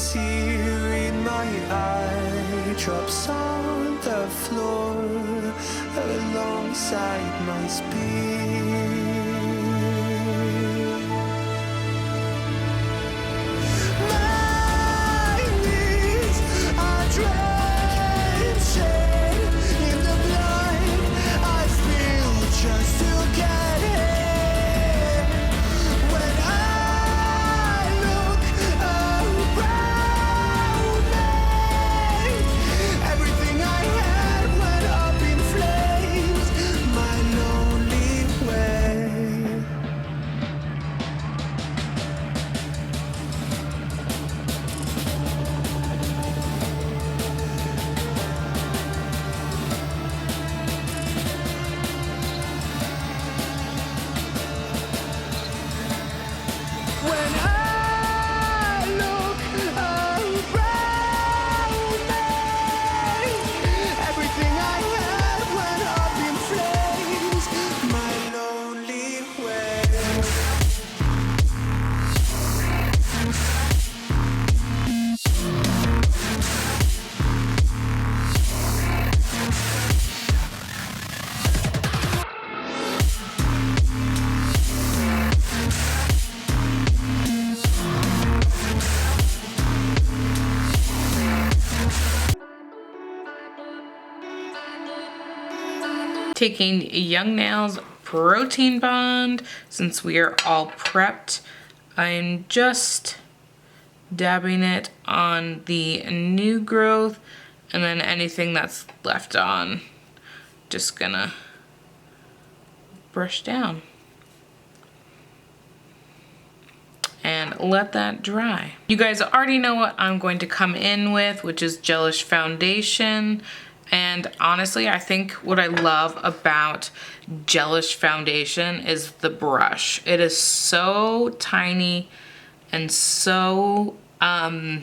tear in my eye drops on the floor alongside my speed. My knees are drenching in the blood I spill just to get here. When I look around me, everything I had went up in flames, my lonely way. When I look around me, everything I had went up in flames, my lonely way. Taking Young Nails Protein Bond. Since we are all prepped, I'm just dabbing it on the new growth, and then anything that's left on, just gonna brush down and let that dry. You guys already know what I'm going to come in with, which is gelish foundation. And honestly, I think what I love about gelish foundation is the brush. It is so tiny and so, I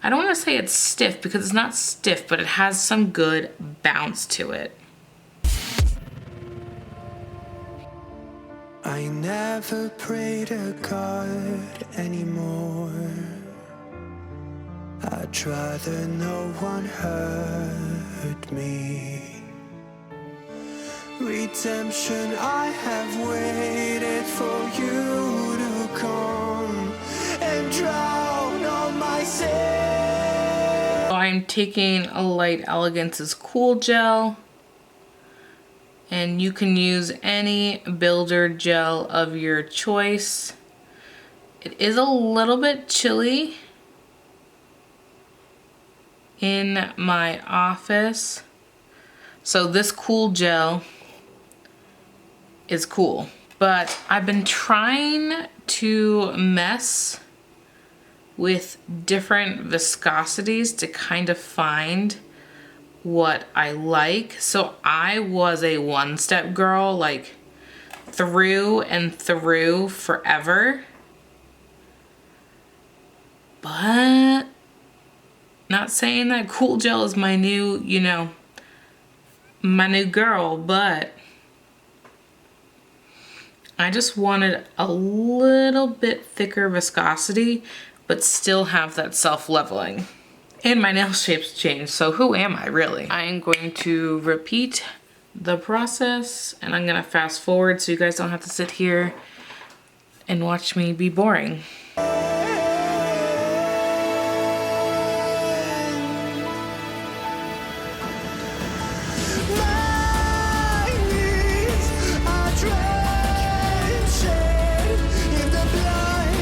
don't want to say it's stiff because it's not stiff, but it has some good bounce to it. I never pray to God anymore. I'd rather no one hurt me. Redemption, I have waited for you to come and drown all my sins. I'm taking a Light Elegance's Cool Gel, and you can use any builder gel of your choice. It is a little bit chilly in my office, so this cool gel is cool. But I've been trying to mess with different viscosities to kind of find what I like. So I was a one-step girl, like through and through forever. But not saying that cool gel is my new, you know, my new girl, but I just wanted a little bit thicker viscosity, but still have that self-leveling. And my nail shape's changed, so who am I really? I am going to repeat the process, and I'm gonna fast forward so you guys don't have to sit here and watch me be boring. My knees are drenching in the blood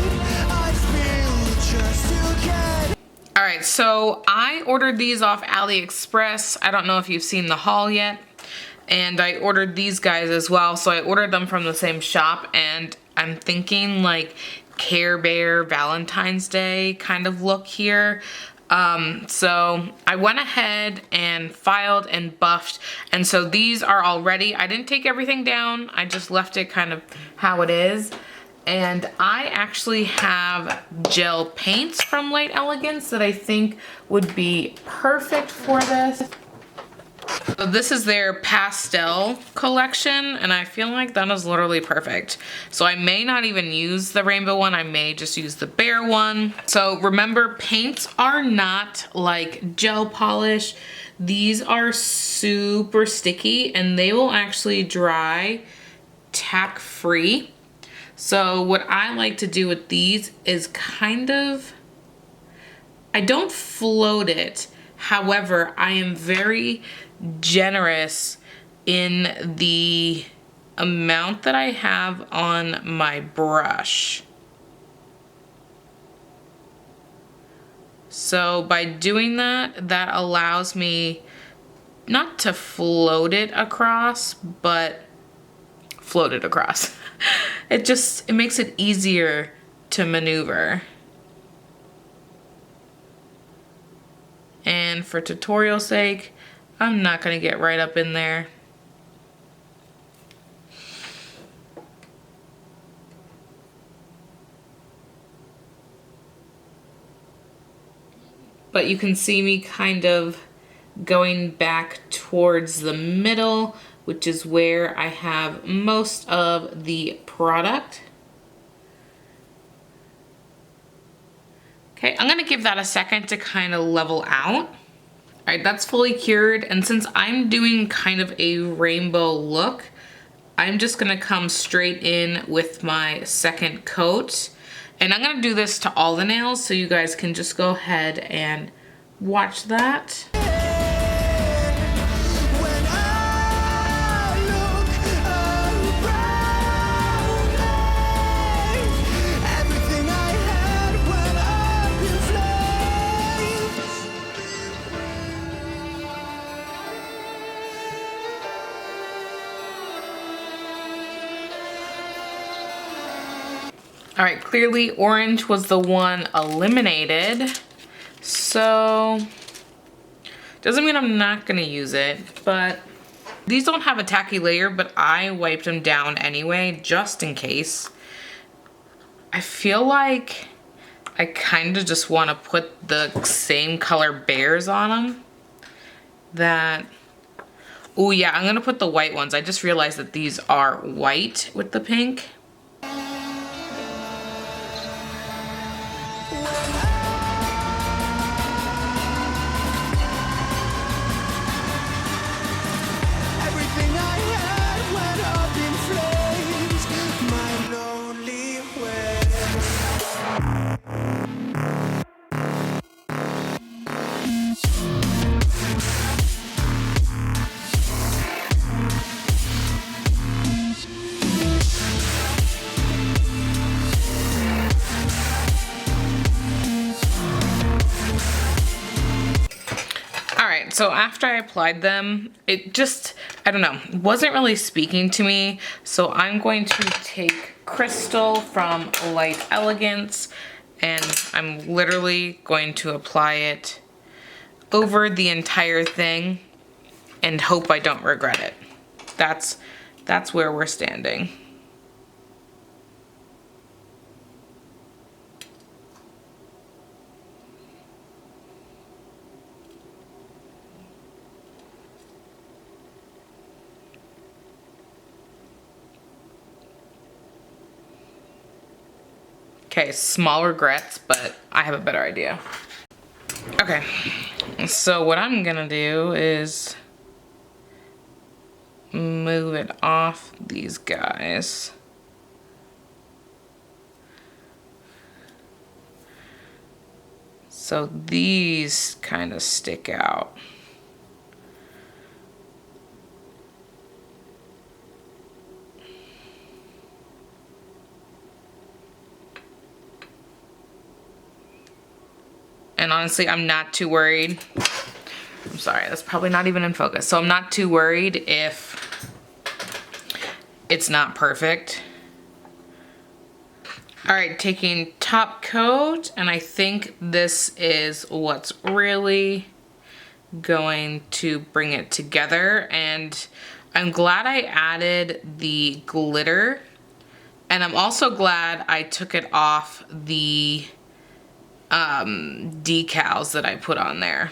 I spill just to get. All right, so I ordered these off AliExpress. I don't know if you've seen the haul yet. And I ordered these guys as well. So I ordered them from the same shop, and I'm thinking like Care Bear Valentine's Day kind of look here. So I went ahead and filed and buffed, and so these are all ready. I didn't take everything down, I just left it kind of how it is. And I actually have gel paints from Light Elegance that I think would be perfect for this. So this is their Pastel collection, and I feel like that is literally perfect. So I may not even use the rainbow one, I may just use the bare one. So remember, paints are not like gel polish. These are super sticky and they will actually dry tack free. So what I like to do with these is kind of, I don't float it. However, I am very generous in the amount that I have on my brush. So by doing that, that allows me not to float it across, but float it across. It makes it easier to maneuver. And for tutorial sake, I'm not gonna get right up in there. But you can see me kind of going back towards the middle, which is where I have most of the product. Okay, I'm gonna give that a second to kind of level out. All right, that's fully cured. And since I'm doing kind of a rainbow look, I'm just gonna come straight in with my second coat. And I'm gonna do this to all the nails so you guys can just go ahead and watch that. When I look around me, everything I had went up in flames. All right, clearly orange was the one eliminated. So, doesn't mean I'm not gonna use it, but these don't have a tacky layer, but I wiped them down anyway, just in case. I feel like I kind of just want to put the same color bears on them. Oh yeah, I'm gonna put the white ones. I just realized that these are white with the pink. Everything I had went up in flames. My lonely way. So after I applied them, it just, I don't know, wasn't really speaking to me. So I'm going to take Crystal from Light Elegance and I'm literally going to apply it over the entire thing and hope I don't regret it. That's where we're standing. Okay, small regrets, but I have a better idea. Okay, so what I'm gonna do is move it off these guys. So these kind of stick out. And honestly, I'm not too worried. I'm sorry, that's probably not even in focus. So I'm not too worried if it's not perfect. All right, taking top coat, and I think this is what's really going to bring it together. And I'm glad I added the glitter. And I'm also glad I took it off the decals that I put on there.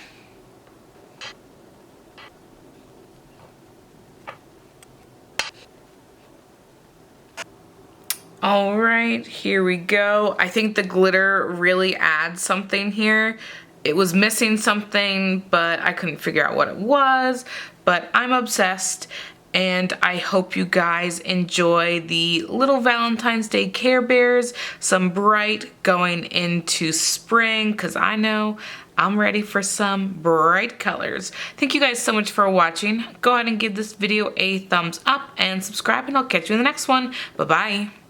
All right, here we go. I think the glitter really adds something here. It was missing something, but I couldn't figure out what it was, but I'm obsessed. And I hope you guys enjoy the little Valentine's Day Care Bears, some bright going into spring, because I know I'm ready for some bright colors. Thank you guys so much for watching. Go ahead and give this video a thumbs up and subscribe, and I'll catch you in the next one. Bye-bye.